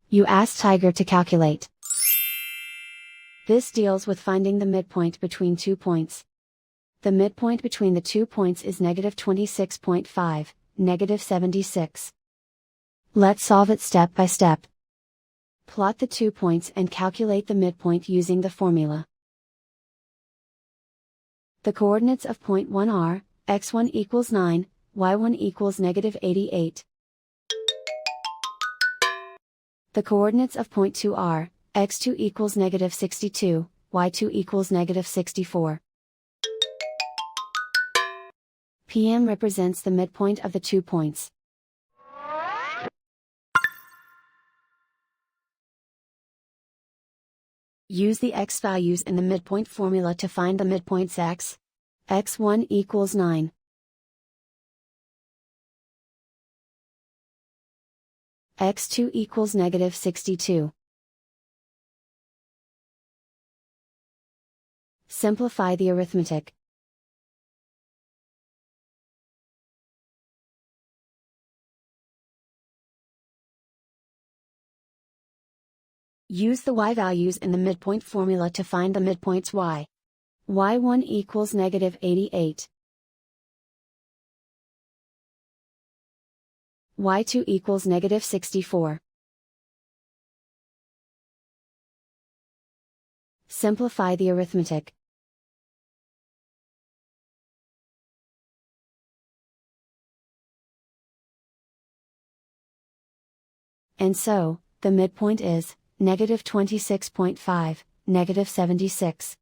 You ask Tiger to calculate. This deals with finding the midpoint between 2 points. The midpoint between the 2 points is -26.5, -76. Let's solve it step by step. Plot the 2 points and calculate the midpoint using the formula. The coordinates of point 1 are, x1 equals 9, y1 equals -88. The coordinates of point 2 are, x2 equals -62, y2 equals -64. PM represents the midpoint of the 2 points. Use the x values in the midpoint formula to find the midpoints x. x1 equals 9. x2 equals -62. Simplify the arithmetic. Use the y values in the midpoint formula to find the midpoints y. y1 equals -88. y2 equals -64. Simplify the arithmetic. And so, the midpoint is, -26.5, -76.